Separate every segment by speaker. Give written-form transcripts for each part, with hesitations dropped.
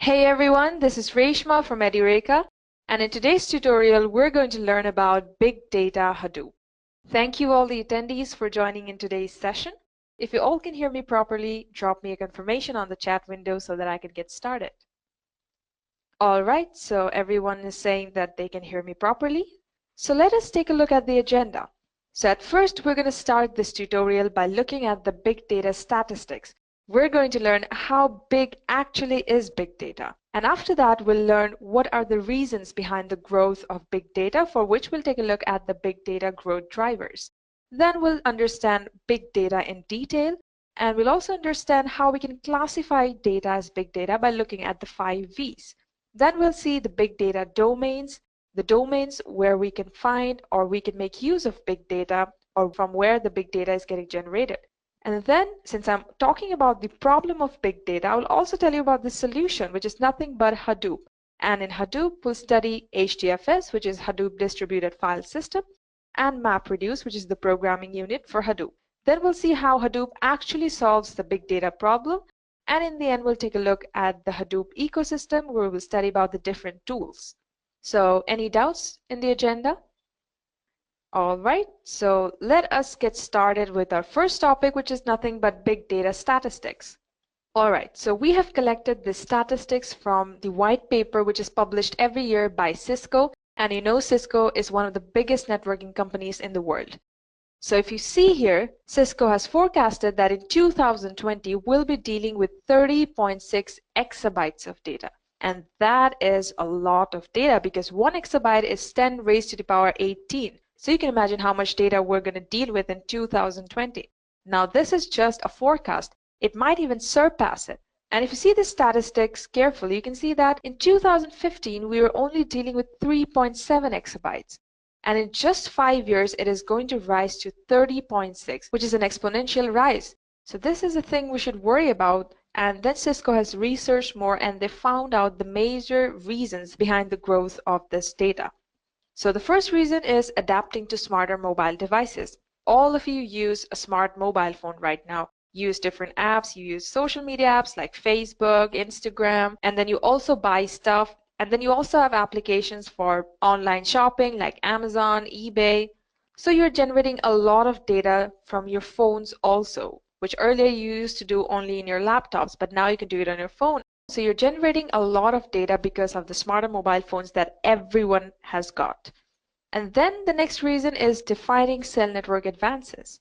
Speaker 1: Hey everyone, this is Reshma from Edureka, and in today's tutorial we're going to learn about Big Data Hadoop. Thank you all the attendees for joining in today's session. If you all can hear me properly, drop me a confirmation on the chat window so that I can get started. Alright, so everyone is saying that they can hear me properly. So let us take a look at the agenda. So at first we're going to start this tutorial by looking at the big data statistics. We're going to learn how big actually is big data. And after that, we'll learn what are the reasons behind the growth of big data, for which we'll take a look at the big data growth drivers. Then we'll understand big data in detail, and we'll also understand how we can classify data as big data by looking at the 5 V's. Then we'll see the big data domains, the domains where we can find or we can make use of big data, or from where the big data is getting generated. And then, since I'm talking about the problem of big data, I will also tell you about the solution, which is nothing but Hadoop. And in Hadoop, we'll study HDFS, which is Hadoop Distributed File System, and MapReduce, which is the programming unit for Hadoop. Then we'll see how Hadoop actually solves the big data problem. And in the end, we'll take a look at the Hadoop ecosystem, where we'll study about the different tools. So any doubts in the agenda? All right, so let us get started with our first topic, which is nothing but big data statistics. All right, so we have collected the statistics from the white paper, which is published every year by Cisco. And you know Cisco is one of the biggest networking companies in the world. So if you see here, Cisco has forecasted that in 2020, we'll be dealing with 30.6 exabytes of data. And that is a lot of data, because 1 exabyte is 10 raised to the power 18. So you can imagine how much data we're going to deal with in 2020. Now this is just a forecast. It might even surpass it. And if you see the statistics carefully, you can see that in 2015 we were only dealing with 3.7 exabytes. And in just 5 years it is going to rise to 30.6, which is an exponential rise. So this is a thing we should worry about. And then Cisco has researched more, and they found out the major reasons behind the growth of this data. So the first reason is adapting to smarter mobile devices. All of you use a smart mobile phone right now. You use different apps, you use social media apps like Facebook, Instagram, and then you also buy stuff. And then you also have applications for online shopping like Amazon, eBay. So you're generating a lot of data from your phones also, which earlier you used to do only in your laptops, but now you can do it on your phone. So you're generating a lot of data because of the smarter mobile phones that everyone has got. And then the next reason is defining cell network advances.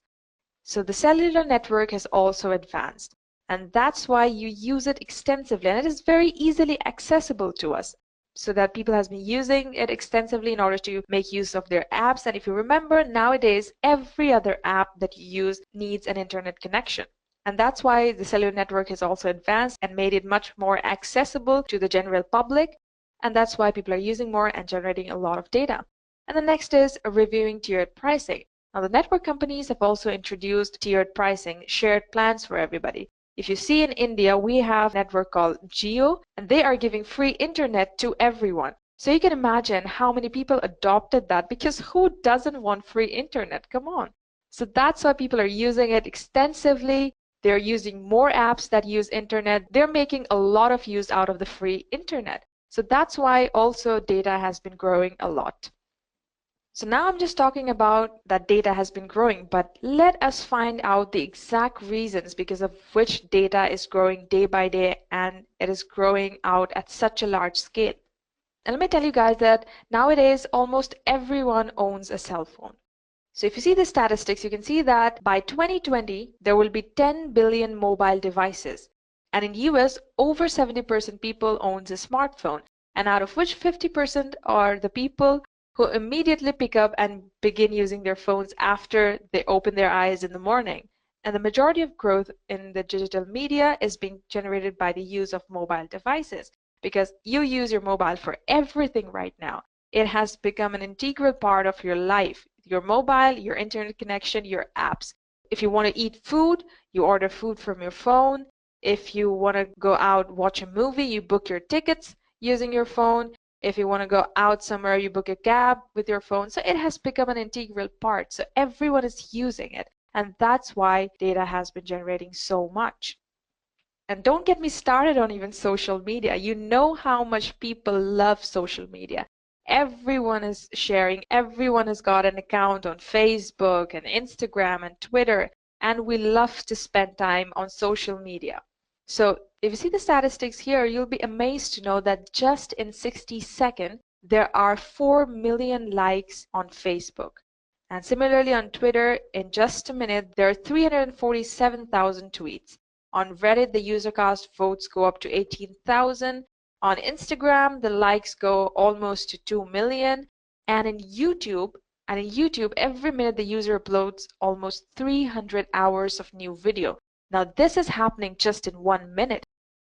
Speaker 1: So the cellular network has also advanced, and that's why you use it extensively, and it is very easily accessible to us, so that people has been using it extensively in order to make use of their apps. And if you remember, nowadays every other app that you use needs an internet connection. And that's why the cellular network has also advanced and made it much more accessible to the general public. And that's why people are using more and generating a lot of data. And the next is reviewing tiered pricing. Now, the network companies have also introduced tiered pricing, shared plans for everybody. If you see in India, we have a network called Jio, and they are giving free internet to everyone. So you can imagine how many people adopted that, because who doesn't want free internet? Come on. So that's why people are using it extensively. They're using more apps that use internet. They're making a lot of use out of the free internet. So that's why also data has been growing a lot. So now I'm just talking about that data has been growing, but let us find out the exact reasons because of which data is growing day by day, and it is growing out at such a large scale. And let me tell you guys that nowadays almost everyone owns a cell phone. So if you see the statistics, you can see that by 2020, there will be 10 billion mobile devices. And in US, over 70% people owns a smartphone, and out of which 50% are the people who immediately pick up and begin using their phones after they open their eyes in the morning. And the majority of growth in the digital media is being generated by the use of mobile devices, because you use your mobile for everything right now. It has become an integral part of your life, your mobile, your internet connection, your apps. If you want to eat food, you order food from your phone. If you want to go out, watch a movie, you book your tickets using your phone. If you want to go out somewhere, you book a cab with your phone. So it has become an integral part. So everyone is using it. And that's why data has been generating so much. And don't get me started on even social media. You know how much people love social media. Everyone is sharing, everyone has got an account on Facebook and Instagram and Twitter, and we love to spend time on social media. So if you see the statistics here, you'll be amazed to know that just in 60 seconds, there are 4 million likes on Facebook. And similarly on Twitter, in just a minute, there are 347,000 tweets. On Reddit, the user cast votes go up to 18,000. On Instagram, the likes go almost to 2 million. And in YouTube, every minute the user uploads almost 300 hours of new video. Now this is happening just in 1 minute.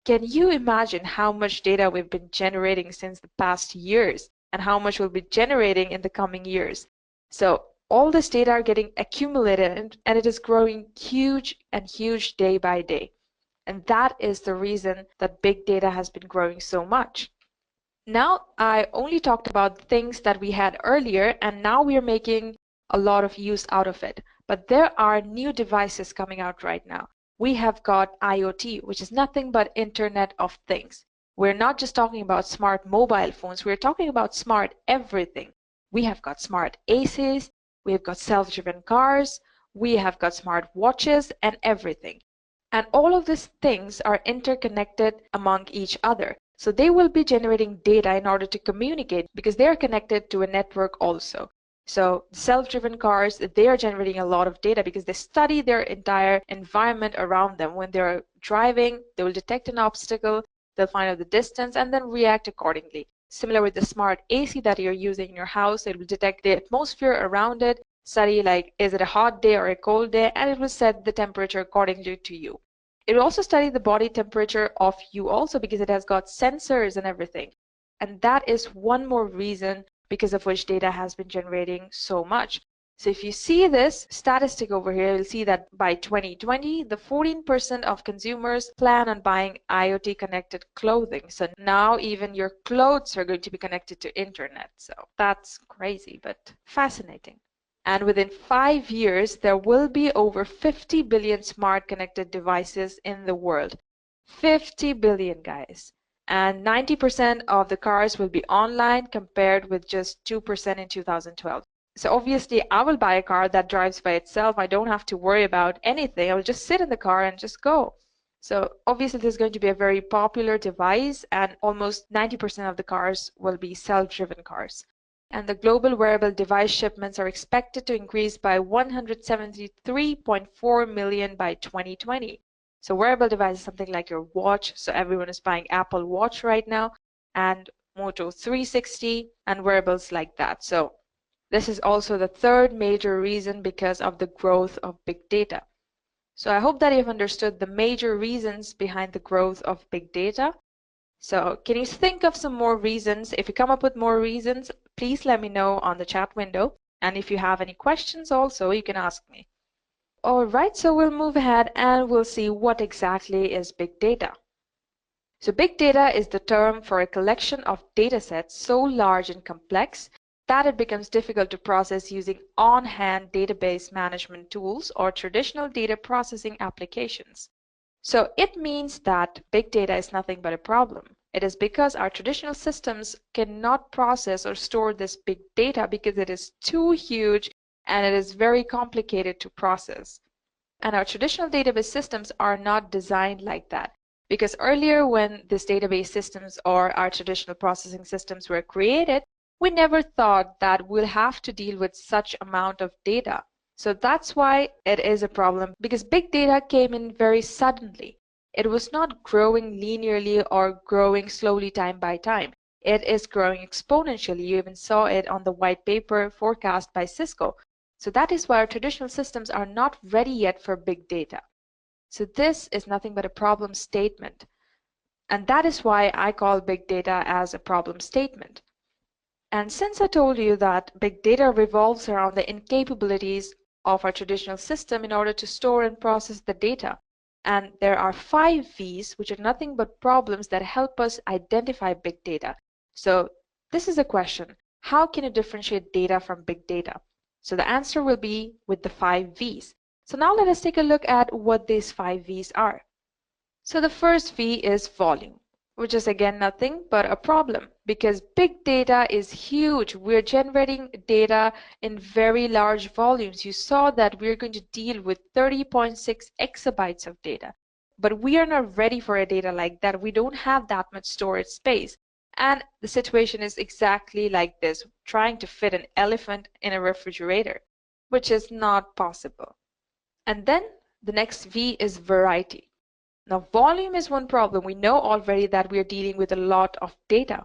Speaker 1: Can you imagine how much data we've been generating since the past years and how much we'll be generating in the coming years? So all this data are getting accumulated and it is growing huge and huge day by day. And that is the reason that big data has been growing so much. Now, I only talked about things that we had earlier, and now we are making a lot of use out of it. But there are new devices coming out right now. We have got IoT, which is nothing but Internet of Things. We're not just talking about smart mobile phones, we're talking about smart everything. We have got smart ACs, we have got self-driven cars, we have got smart watches and everything. And all of these things are interconnected among each other. So they will be generating data in order to communicate because they are connected to a network also. So self-driven cars, they are generating a lot of data because they study their entire environment around them. When they're driving, they will detect an obstacle, they'll find out the distance and then react accordingly. Similar with the smart AC that you're using in your house, it will detect the atmosphere around it, study like, is it a hot day or a cold day, and it will set the temperature accordingly to you. It will also study the body temperature of you also because it has got sensors and everything. And that is one more reason because of which data has been generating so much. So if you see this statistic over here, you'll see that by 2020, the 14% of consumers plan on buying IoT connected clothing. So now even your clothes are going to be connected to internet. So that's crazy, but fascinating. And within 5 years, there will be over 50 billion smart connected devices in the world. 50 billion, guys. And 90% of the cars will be online compared with just 2% in 2012. So obviously, I will buy a car that drives by itself. I don't have to worry about anything. I will just sit in the car and just go. So obviously, this is going to be a very popular device, and almost 90% of the cars will be self-driven cars. And the global wearable device shipments are expected to increase by 173.4 million by 2020. So wearable device is something like your watch. So everyone is buying Apple Watch right now, and Moto 360 and wearables like that. So this is also the third major reason because of the growth of big data. So I hope that you've understood the major reasons behind the growth of big data. So can you think of some more reasons? If you come up with more reasons, please let me know on the chat window. And if you have any questions also, you can ask me. All right, so we'll move ahead and we'll see what exactly is big data. So big data is the term for a collection of data sets so large and complex that it becomes difficult to process using on-hand database management tools or traditional data processing applications. So it means that big data is nothing but a problem. It is because our traditional systems cannot process or store this big data because it is too huge and it is very complicated to process. And our traditional database systems are not designed like that. Because earlier when these database systems or our traditional processing systems were created, we never thought that we'll have to deal with such amount of data. So that's why it is a problem, because big data came in very suddenly. It was not growing linearly or growing slowly time by time. It is growing exponentially. You even saw it on the white paper forecast by Cisco. So that is why our traditional systems are not ready yet for big data. So this is nothing but a problem statement. And that is why I call big data as a problem statement. And since I told you that big data revolves around the incapabilities of our traditional system in order to store and process the data, and there are 5 V's, which are nothing but problems that help us identify big data. So this is a question: how can you differentiate data from big data? So the answer will be with the 5 V's. So now let us take a look at what these 5 V's are. So the first V is volume, which is again nothing but a problem because big data is huge. We're generating data in very large volumes. You saw that we're going to deal with 30.6 exabytes of data, but we are not ready for a data like that. We don't have that much storage space. And the situation is exactly like this, trying to fit an elephant in a refrigerator, which is not possible. And then the next V is variety. Now, volume is one problem. We know already that we are dealing with a lot of data.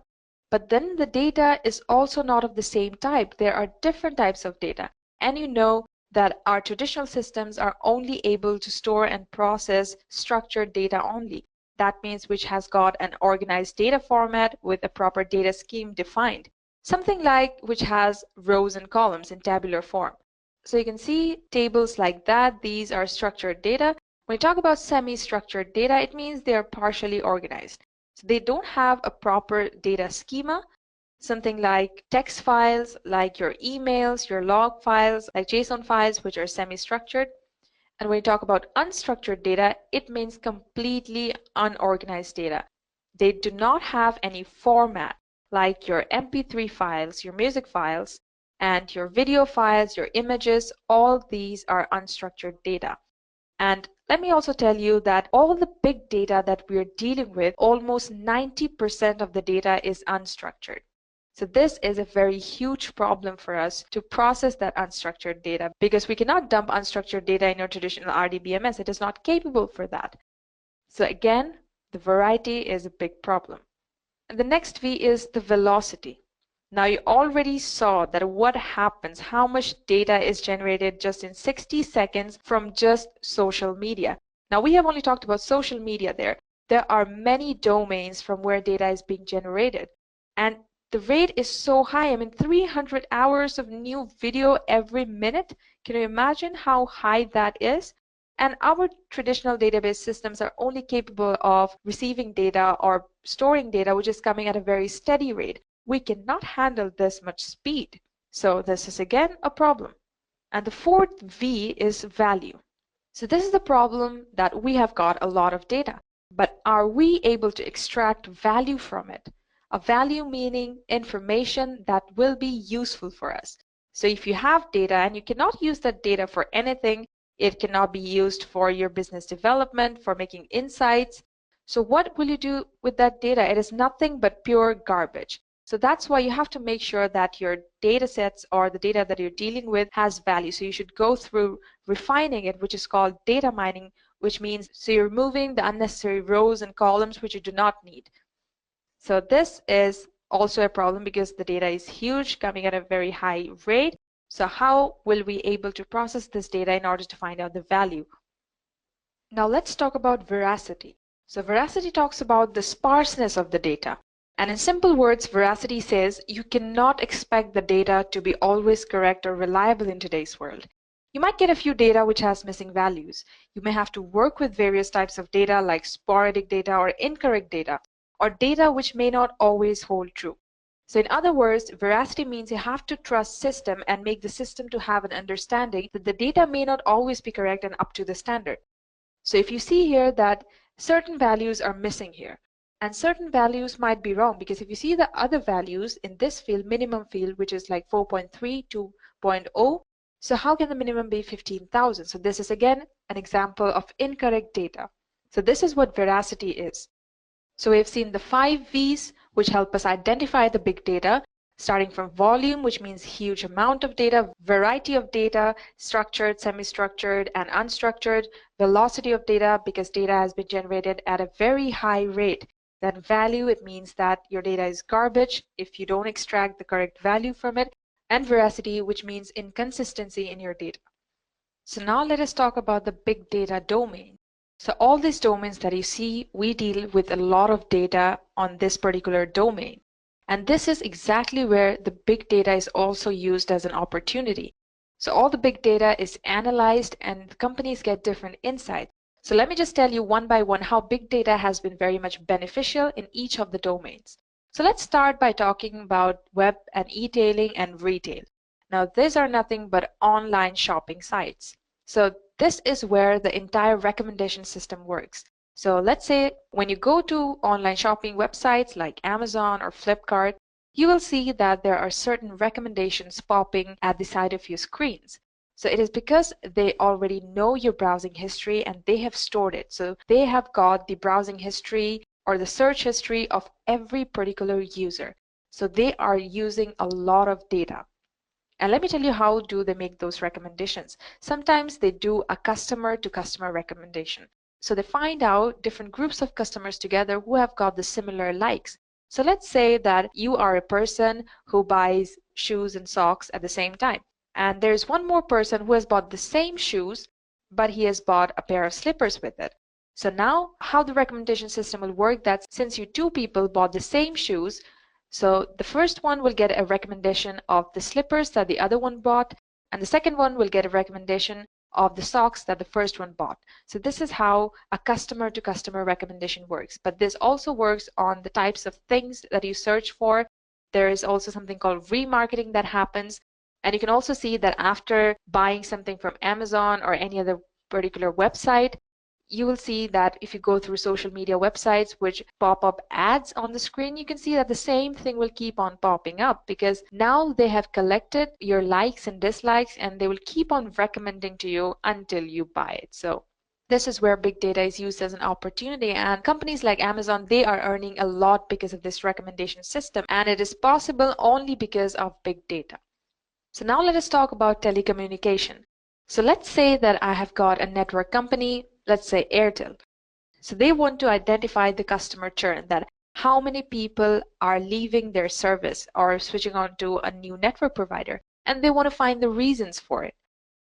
Speaker 1: But then the data is also not of the same type. There are different types of data. And you know that our traditional systems are only able to store and process structured data only. That means which has got an organized data format with a proper data scheme defined. Something like which has rows and columns in tabular form. So you can see tables like that. These are structured data. When we talk about semi-structured data, it means they are partially organized. So they don't have a proper data schema, something like text files, like your emails, your log files, like JSON files, which are semi-structured. And when we talk about unstructured data, it means completely unorganized data. They do not have any format, like your MP3 files, your music files, and your video files, your images. All these are unstructured data. And let me also tell you that all the big data that we're dealing with, almost 90% of the data is unstructured. So this is a very huge problem for us to process that unstructured data because we cannot dump unstructured data in your traditional RDBMS. It is not capable for that. So again, the variety is a big problem. And the next V is the velocity. Now you already saw that what happens, how much data is generated just in 60 seconds from just social media. Now we have only talked about social media there. There are many domains from where data is being generated. And the rate is so high. I mean, 300 hours of new video every minute. Can you imagine how high that is? And our traditional database systems are only capable of receiving data or storing data, which is coming at a very steady rate. We cannot handle this much speed. So this is again a problem. And the fourth V is value. So this is the problem that we have got a lot of data, but are we able to extract value from it? A value meaning information that will be useful for us. So if you have data and you cannot use that data for anything, it cannot be used for your business development, for making insights. So what will you do with that data? It is nothing but pure garbage. So that's why you have to make sure that your data sets or the data that you're dealing with has value. So you should go through refining it, which is called data mining, which means so you're removing the unnecessary rows and columns which you do not need. So this is also a problem because the data is huge, coming at a very high rate. So how will we able to process this data in order to find out the value? Now let's talk about veracity. So veracity talks about the sparseness of the data. And in simple words, veracity says you cannot expect the data to be always correct or reliable in today's world. You might get a few data which has missing values. You may have to work with various types of data like sporadic data or incorrect data, or data which may not always hold true. So in other words, veracity means you have to trust system and make the system to have an understanding that the data may not always be correct and up to the standard. So if you see here that certain values are missing here, and certain values might be wrong, because if you see the other values in this field, minimum field, which is like 4.3, 2.0, so how can the minimum be 15,000? So this is again an example of incorrect data. So this is what veracity is. So we've seen the 5 V's, which help us identify the big data, starting from volume, which means huge amount of data, variety of data, structured, semi-structured, and unstructured, velocity of data, because data has been generated at a very high rate. Then value, it means that your data is garbage if you don't extract the correct value from it, and veracity, which means inconsistency in your data. So now let us talk about the big data domain. So all these domains that you see, we deal with a lot of data on this particular domain. And this is exactly where the big data is also used as an opportunity. So all the big data is analyzed and companies get different insights. So let me just tell you one by one how big data has been very much beneficial in each of the domains. So let's start by talking about web and e-tailing and retail. Now these are nothing but online shopping sites. So this is where the entire recommendation system works. So let's say when you go to online shopping websites like Amazon or Flipkart, you will see that there are certain recommendations popping at the side of your screens. So it is because they already know your browsing history and they have stored it. So they have got the browsing history or the search history of every particular user. So they are using a lot of data. And let me tell you how do they make those recommendations. Sometimes they do a customer to customer recommendation. So they find out different groups of customers together who have got the similar likes. So let's say that you are a person who buys shoes and socks at the same time. And there's one more person who has bought the same shoes, but he has bought a pair of slippers with it. So now how the recommendation system will work, that since you two people bought the same shoes, so the first one will get a recommendation of the slippers that the other one bought, and the second one will get a recommendation of the socks that the first one bought. So this is how a customer to customer recommendation works. But this also works on the types of things that you search for. There is also something called remarketing that happens. And you can also see that after buying something from Amazon or any other particular website, you will see that if you go through social media websites which pop up ads on the screen, you can see that the same thing will keep on popping up because now they have collected your likes and dislikes and they will keep on recommending to you until you buy it. So this is where big data is used as an opportunity, and companies like Amazon, they are earning a lot because of this recommendation system, and it is possible only because of big data. So now let us talk about telecommunication. So let's say that I have got a network company, let's say Airtel. So they want to identify the customer churn, that how many people are leaving their service or switching on to a new network provider, and they want to find the reasons for it.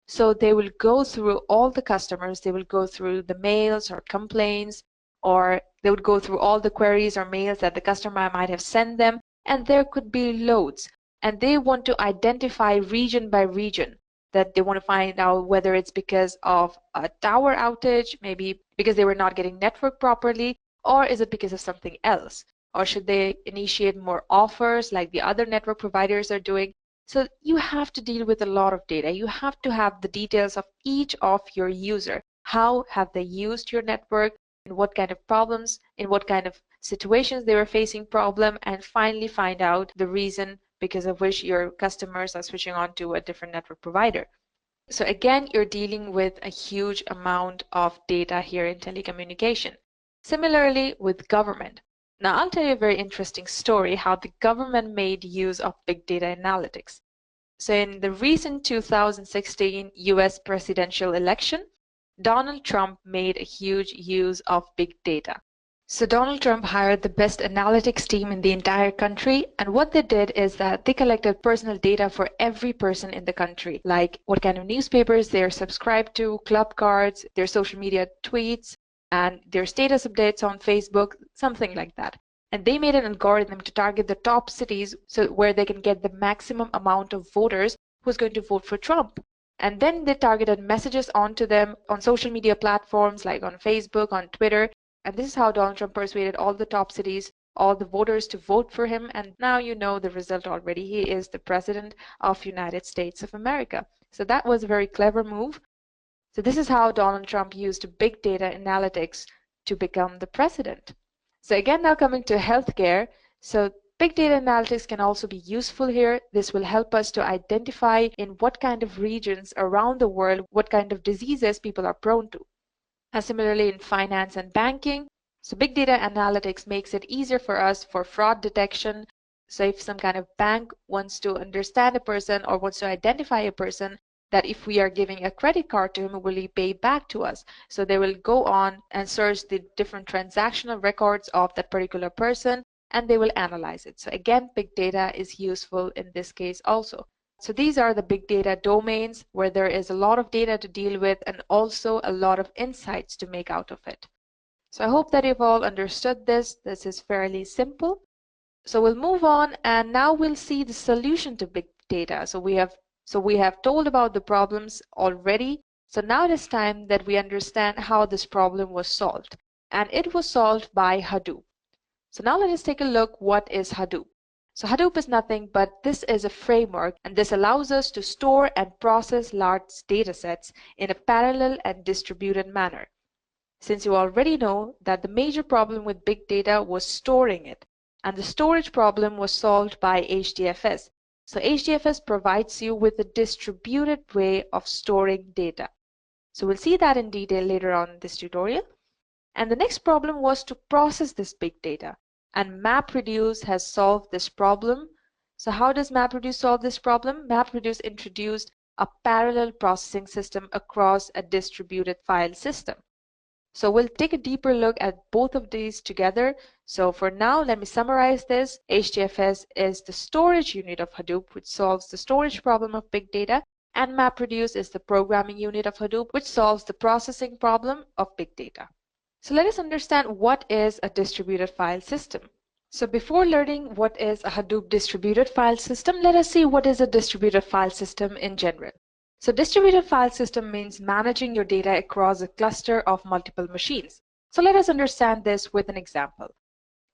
Speaker 1: So they will go through all the customers, they will go through the mails or complaints, or they would go through all the queries or mails that the customer might have sent them, and there could be loads. And they want to identify region by region, that they want to find out whether it's because of a tower outage, maybe because they were not getting network properly, or is it because of something else? Or should they initiate more offers like the other network providers are doing? So you have to deal with a lot of data. You have to have the details of each of your user. How have they used your network? In what kind of problems, in what kind of situations they were facing problem, and finally find out the reason because of which your customers are switching on to a different network provider. So again, you're dealing with a huge amount of data here in telecommunication. Similarly with government. Now I'll tell you a very interesting story how the government made use of big data analytics. So in the recent 2016 US presidential election, Donald Trump made a huge use of big data. So Donald Trump hired the best analytics team in the entire country, and what they did is that they collected personal data for every person in the country, like what kind of newspapers they're subscribed to, club cards, their social media tweets, and their status updates on Facebook, something like that. And they made an algorithm to target the top cities so where they can get the maximum amount of voters who's going to vote for Trump. And then they targeted messages onto them on social media platforms like on Facebook, on Twitter. And this is how Donald Trump persuaded all the top cities, all the voters to vote for him. And now you know the result already. He is the president of United States of America. So that was a very clever move. So this is how Donald Trump used big data analytics to become the president. So again, now coming to healthcare. So big data analytics can also be useful here. This will help us to identify in what kind of regions around the world, what kind of diseases people are prone to. And similarly in finance and banking, so big data analytics makes it easier for us for fraud detection. So if some kind of bank wants to understand a person or wants to identify a person, that if we are giving a credit card to him, will he pay back to us? So they will go on and search the different transactional records of that particular person, and they will analyze it. So again, big data is useful in this case also. So these are the big data domains where there is a lot of data to deal with and also a lot of insights to make out of it. So I hope that you've all understood this. This is fairly simple. So we'll move on, and now we'll see the solution to big data. So we have told about the problems already. So now it is time that we understand how this problem was solved. And it was solved by Hadoop. So now let us take a look what is Hadoop. So Hadoop is nothing but this is a framework, and this allows us to store and process large data sets in a parallel and distributed manner. since you already know that the major problem with big data was storing it, and the storage problem was solved by HDFS. So HDFS provides you with a distributed way of storing data. So we'll see that in detail later on in this tutorial. And the next problem was to process this big data. And MapReduce has solved this problem. So how does MapReduce solve this problem? MapReduce introduced a parallel processing system across a distributed file system. So we'll take a deeper look at both of these together. So for now, let me summarize this. HDFS is the storage unit of Hadoop, which solves the storage problem of big data, and MapReduce is the programming unit of Hadoop, which solves the processing problem of big data. So let us understand what is a distributed file system. So before learning what is a Hadoop distributed file system, let us see what is a distributed file system in general. So distributed file system means managing your data across a cluster of multiple machines. So let us understand this with an example.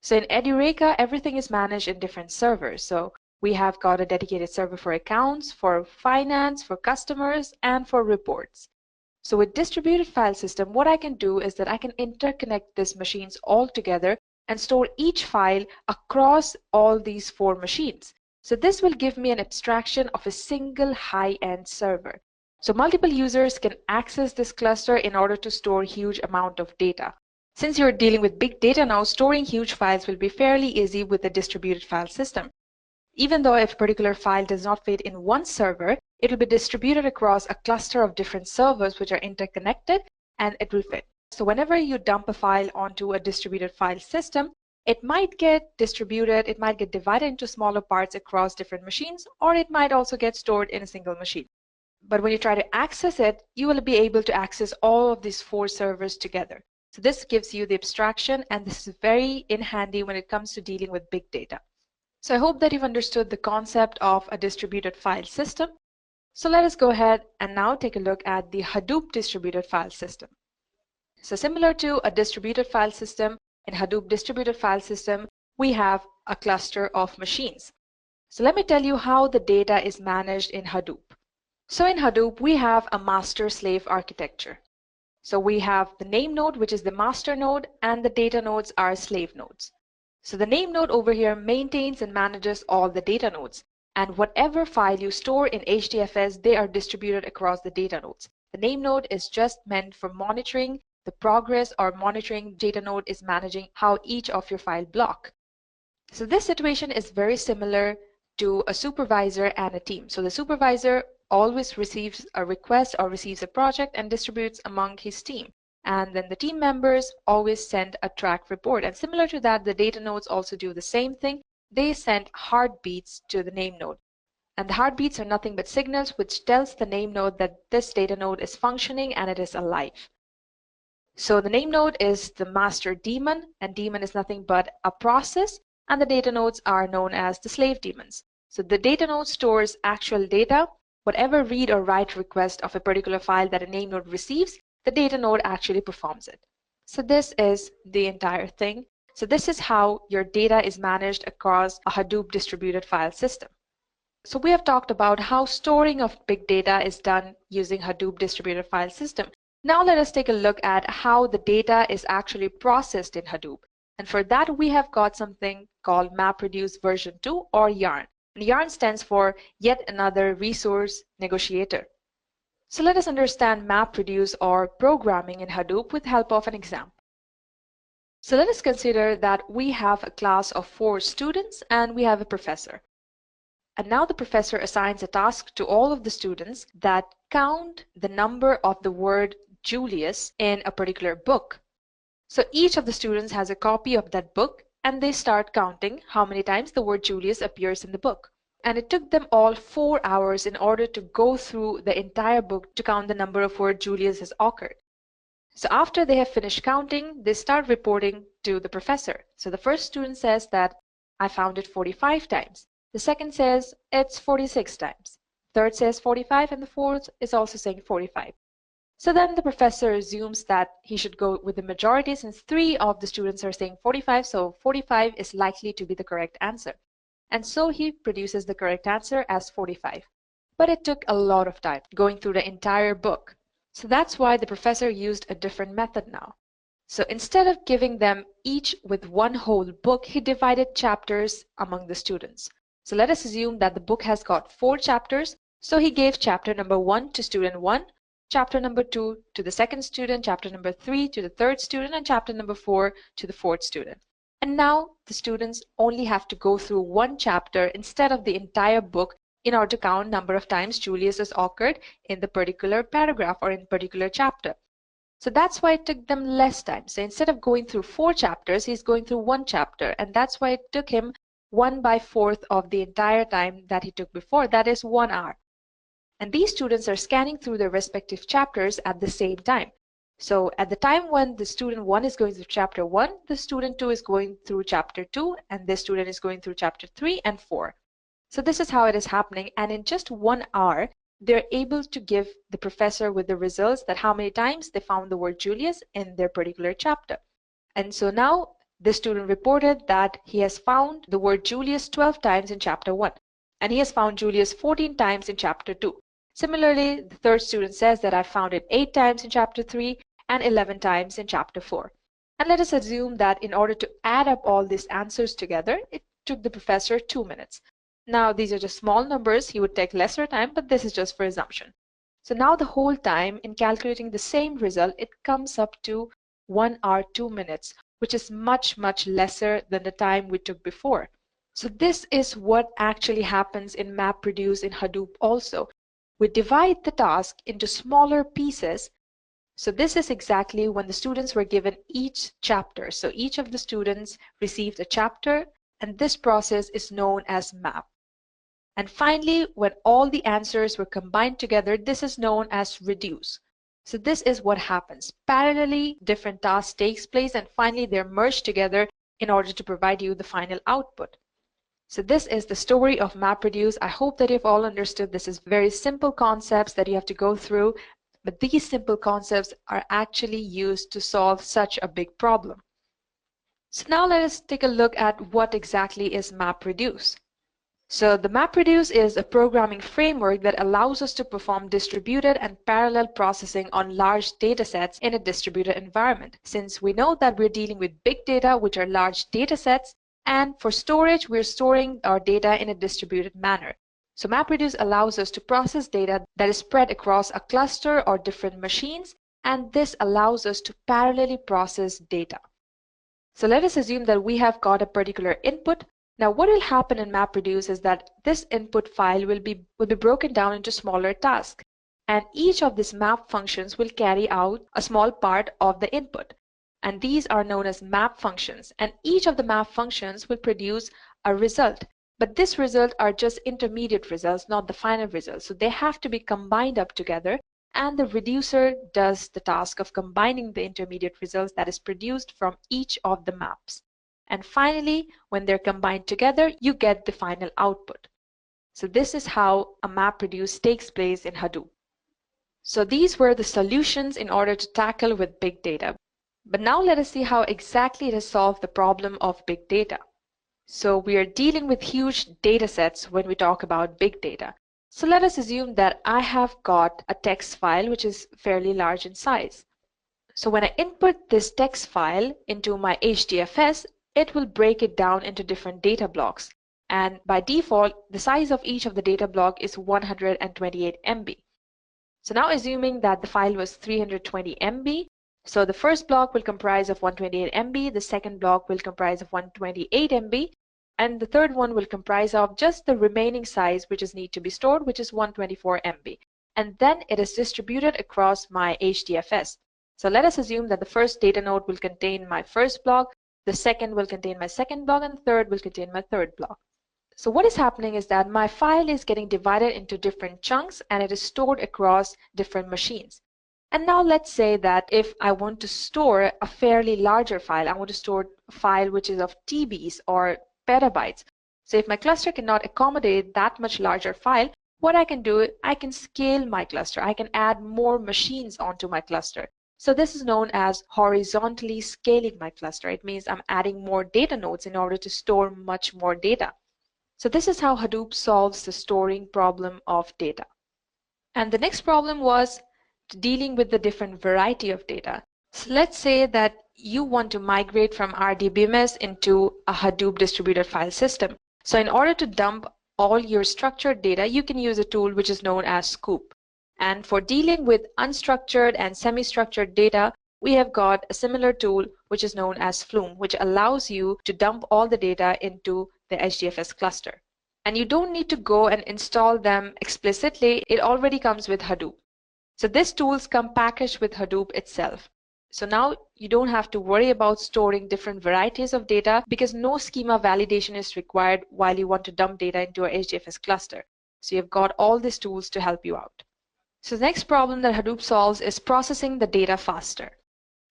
Speaker 1: So in Edureka, everything is managed in different servers. So we have got a dedicated server for accounts, for finance, for customers, and for reports. So with distributed file system, what I can do is that I can interconnect these machines all together and store each file across all these 4 machines. So this will give me an abstraction of a single high-end server. So multiple users can access this cluster in order to store huge amount of data. Since you're dealing with big data now, storing huge files will be fairly easy with a distributed file system. Even though if a particular file does not fit in one server, it will be distributed across a cluster of different servers which are interconnected, and it will fit. So whenever you dump a file onto a distributed file system, it might get distributed, it might get divided into smaller parts across different machines, or it might also get stored in a single machine. But when you try to access it, you will be able to access all of these 4 servers together. So this gives you the abstraction, and this is very handy when it comes to dealing with big data. So I hope that you've understood the concept of a distributed file system. So let us go ahead and now take a look at the Hadoop distributed file system. So similar to a distributed file system, in Hadoop distributed file system, we have a cluster of machines. So let me tell you how the data is managed in Hadoop. So in Hadoop, we have a master-slave architecture. So we have the name node, which is the master node, and the data nodes are slave nodes. So the name node over here maintains and manages all the data nodes. And whatever file you store in HDFS, they are distributed across the data nodes. The name node is just meant for monitoring the progress, or monitoring data node is managing how each of your file block. So this situation is very similar to a supervisor and a team. So the supervisor always receives a request or receives a project and distributes among his team. And then the team members always send a track report. And similar to that, the data nodes also do the same thing. They send heartbeats to the name node. And the heartbeats are nothing but signals which tells the name node that this data node is functioning and it is alive. So the name node is the master daemon, and daemon is nothing but a process, and the data nodes are known as the slave daemons. So the data node stores actual data. Whatever read or write request of a particular file that a name node receives, the data node actually performs it. So this is the entire thing. So this is how your data is managed across a Hadoop distributed file system. So we have talked about how storing of big data is done using Hadoop distributed file system. Now let us take a look at how the data is actually processed in Hadoop. And for that, we have got something called MapReduce version 2, or YARN. And YARN stands for Yet Another Resource Negotiator. So let us understand MapReduce or programming in Hadoop with help of an example. So let us consider that we have a class of 4 students and we have a professor. And now the professor assigns a task to all of the students that count the number of the word Julius in a particular book. So each of the students has a copy of that book, and they start counting how many times the word Julius appears in the book. And it took them all 4 hours in order to go through the entire book to count the number of words Julius has occurred. So after they have finished counting, they start reporting to the professor. So the first student says that I found it 45 times. The second says it's 46 times. Third says 45, and the fourth is also saying 45. So then the professor assumes that he should go with the majority, since 3 of the students are saying 45, so 45 is likely to be the correct answer. And so he produces the correct answer as 45. But it took a lot of time going through the entire book. So that's why the professor used a different method now. So instead of giving them each with one whole book, he divided chapters among the students. So let us assume that the book has got 4 chapters. So he gave chapter number 1 to student 1, chapter number 2 to the second student, chapter number 3 to the third student, and chapter number 4 to the fourth student. And now the students only have to go through one chapter instead of the entire book in order to count number of times Julius has occurred in the particular paragraph or in particular chapter. So that's why it took them less time. So instead of going through 4 chapters, he's going through one chapter, and that's why it took him 1/4 of the entire time that he took before, that is 1 hour. And these students are scanning through their respective chapters at the same time. So at the time when the student 1 is going through chapter 1, the student 2 is going through chapter 2, and this student is going through chapter 3 and 4. So this is how it is happening, and in just 1 hour, they're able to give the professor with the results that how many times they found the word Julius in their particular chapter. And so now the student reported that he has found the word Julius 12 times in chapter 1, and he has found Julius 14 times in chapter 2. Similarly, the third student says that I found it 8 times in chapter 3 and 11 times in chapter 4. And let us assume that in order to add up all these answers together, it took the professor 2 minutes. Now, these are just small numbers. He would take lesser time, but this is just for assumption. So now the whole time in calculating the same result, it comes up to 1 hour 2 minutes, which is much lesser than the time we took before. So this is what actually happens in MapReduce in Hadoop also. We divide the task into smaller pieces. So this is exactly when the students were given each chapter. So each of the students received a chapter, and this process is known as map. And finally, when all the answers were combined together, this is known as reduce. So this is what happens. Parallelly, different tasks takes place, and finally they're merged together in order to provide you the final output. So this is the story of MapReduce. I hope that you've all understood this is very simple concepts that you have to go through, but these simple concepts are actually used to solve such a big problem. So now let us take a look at what exactly is MapReduce. So the MapReduce is a programming framework that allows us to perform distributed and parallel processing on large data sets in a distributed environment. Since we know that we're dealing with big data, which are large data sets, and for storage, we're storing our data in a distributed manner. So MapReduce allows us to process data that is spread across a cluster or different machines, and this allows us to parallelly process data. So let us assume that we have got a particular input. Now what will happen in MapReduce is that this input file will be broken down into smaller tasks, and each of these map functions will carry out a small part of the input, and these are known as map functions, and each of the map functions will produce a result. But this result are just intermediate results, not the final results, so they have to be combined up together, and the reducer does the task of combining the intermediate results that is produced from each of the maps. And finally, when they're combined together, you get the final output. So this is how a MapReduce takes place in Hadoop. So these were the solutions in order to tackle with big data. But now let us see how exactly it has solved the problem of big data. So we are dealing with huge data sets when we talk about big data. So let us assume that I have got a text file which is fairly large in size. So when I input this text file into my HDFS, it will break it down into different data blocks. And by default, the size of each of the data block is 128 MB. So now assuming that the file was 320 MB, so the first block will comprise of 128 MB, the second block will comprise of 128 MB, and the third one will comprise of just the remaining size which is need to be stored, which is 124 MB. And then it is distributed across my HDFS. So let us assume that the first data node will contain my first block, the second will contain my second block, and the third will contain my third block. So what is happening is that my file is getting divided into different chunks and it is stored across different machines. And now let's say that if I want to store a fairly larger file, I want to store a file which is of TBs or petabytes. So if my cluster cannot accommodate that much larger file, what I can do, I can scale my cluster. I can add more machines onto my cluster. So this is known as horizontally scaling my cluster. It means I'm adding more data nodes in order to store much more data. So this is how Hadoop solves the storing problem of data. And the next problem was dealing with the different variety of data. So let's say that you want to migrate from RDBMS into a Hadoop distributed file system. So in order to dump all your structured data, you can use a tool which is known as Scoop. And for dealing with unstructured and semi-structured data, we have got a similar tool which is known as Flume, which allows you to dump all the data into the HDFS cluster. And you don't need to go and install them explicitly. It already comes with Hadoop. So these tools come packaged with Hadoop itself. So now you don't have to worry about storing different varieties of data because no schema validation is required while you want to dump data into a HDFS cluster. So you've got all these tools to help you out. So the next problem that Hadoop solves is processing the data faster.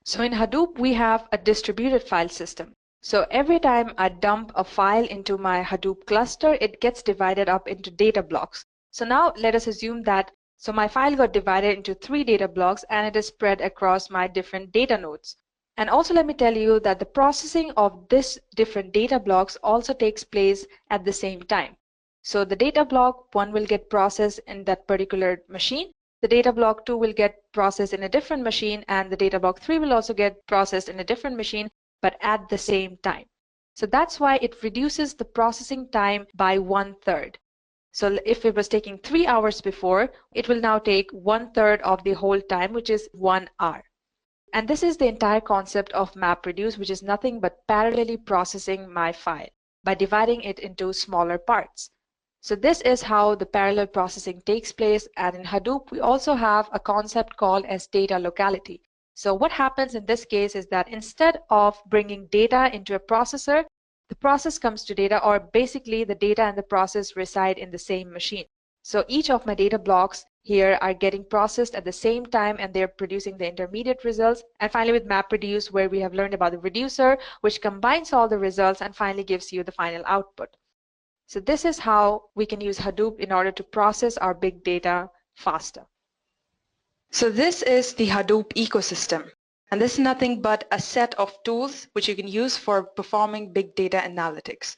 Speaker 1: So in Hadoop, we have a distributed file system. So every time I dump a file into my Hadoop cluster, it gets divided up into data blocks. So now let us assume that my file got divided into 3 data blocks and it is spread across my different data nodes. And also let me tell you that the processing of this different data blocks also takes place at the same time. So the data block 1 will get processed in that particular machine. The data block 2 will get processed in a different machine, and the data block 3 will also get processed in a different machine, but at the same time. So that's why it reduces the processing time by 1/3. So if it was taking 3 hours before, it will now take 1/3 of the whole time, which is 1 hour. And this is the entire concept of MapReduce, which is nothing but parallelly processing my file by dividing it into smaller parts. So this is how the parallel processing takes place, and in Hadoop we also have a concept called as data locality. So what happens in this case is that instead of bringing data into a processor, the process comes to data, or basically the data and the process reside in the same machine. So each of my data blocks here are getting processed at the same time and they're producing the intermediate results. And finally with MapReduce, where we have learned about the reducer, which combines all the results and finally gives you the final output. So this is how we can use Hadoop in order to process our big data faster. So this is the Hadoop ecosystem. And this is nothing but a set of tools which you can use for performing big data analytics.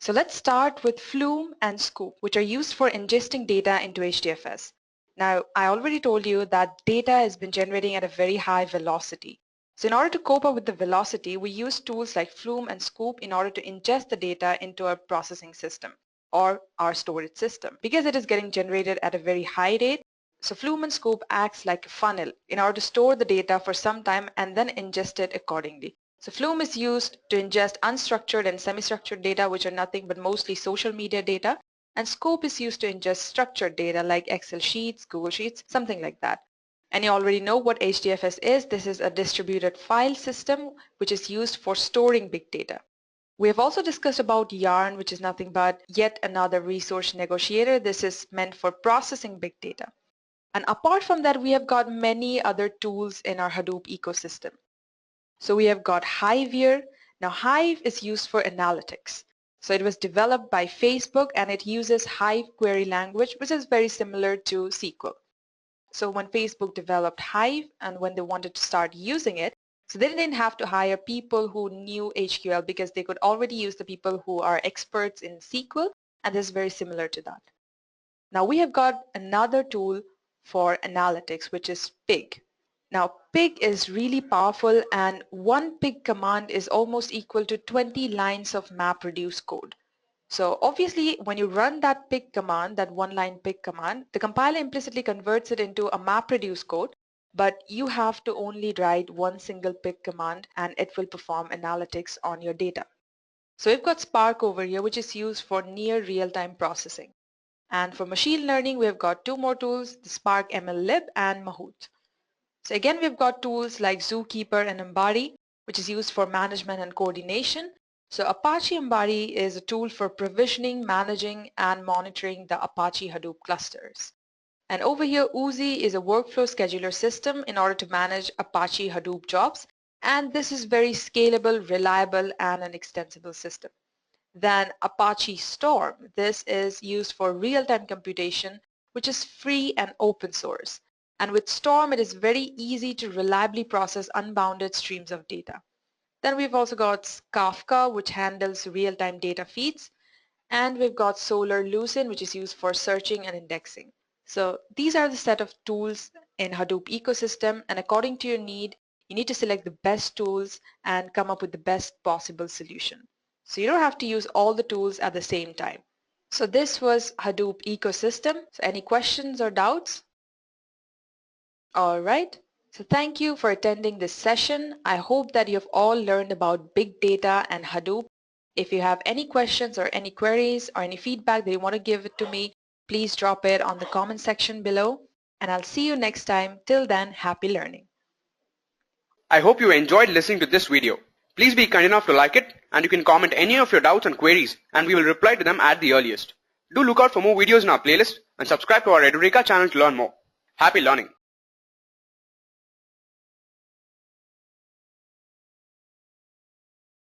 Speaker 1: So let's start with Flume and Scoop, which are used for ingesting data into HDFS. Now, I already told you that data has been generating at a very high velocity. So in order to cope up with the velocity, we use tools like Flume and Scoop in order to ingest the data into our processing system or our storage system. Because it is getting generated at a very high rate, so Flume and Scoop acts like a funnel in order to store the data for some time and then ingest it accordingly. So Flume is used to ingest unstructured and semi-structured data, which are nothing but mostly social media data, and Scoop is used to ingest structured data like Excel sheets, Google Sheets, something like that. And you already know what HDFS is. This is a distributed file system which is used for storing big data. We have also discussed about Yarn, which is nothing but yet another resource negotiator. This is meant for processing big data. And apart from that, we have got many other tools in our Hadoop ecosystem. So we have got Hive here. Now Hive is used for analytics. So it was developed by Facebook and it uses Hive query language, which is very similar to SQL. So when Facebook developed Hive and when they wanted to start using it, so they didn't have to hire people who knew HQL because they could already use the people who are experts in SQL, and this is very similar to that. Now we have got another tool for analytics, which is Pig. Now Pig is really powerful, and one Pig command is almost equal to 20 lines of MapReduce code. So obviously when you run that Pig command, that one-line Pig command, the compiler implicitly converts it into a MapReduce code, but you have to only write one single Pig command and it will perform analytics on your data. So we've got Spark over here, which is used for near real-time processing. And for machine learning, we've got two more tools, the Spark MLlib and Mahout. So again, we've got tools like Zookeeper and Embody, which is used for management and coordination. So Apache Embody is a tool for provisioning, managing, and monitoring the Apache Hadoop clusters. And over here, Oozie is a workflow scheduler system in order to manage Apache Hadoop jobs. And this is very scalable, reliable, and an extensible system. Then Apache Storm. This is used for real-time computation, which is free and open source. And with Storm, it is very easy to reliably process unbounded streams of data. Then we've also got Kafka, which handles real-time data feeds. And we've got Solar Lucene, which is used for searching and indexing. So these are the set of tools in Hadoop ecosystem, and according to your need, You need to select the best tools and come up with the best possible solution. So you don't have to use all the tools at the same time. So this was Hadoop Ecosystem. So any questions or doubts? All right. So thank you for attending this session. I hope that you've all learned about big data and Hadoop. If you have any questions or any queries or any feedback that you want to give it to me, please drop it on the comment section below. And I'll see you next time. Till then, happy learning.
Speaker 2: I hope you enjoyed listening to this video. Please be kind enough to like it, and you can comment any of your doubts and queries, and we will reply to them at the earliest. Do look out for more videos in our playlist and subscribe to our Edureka channel to learn more. Happy learning!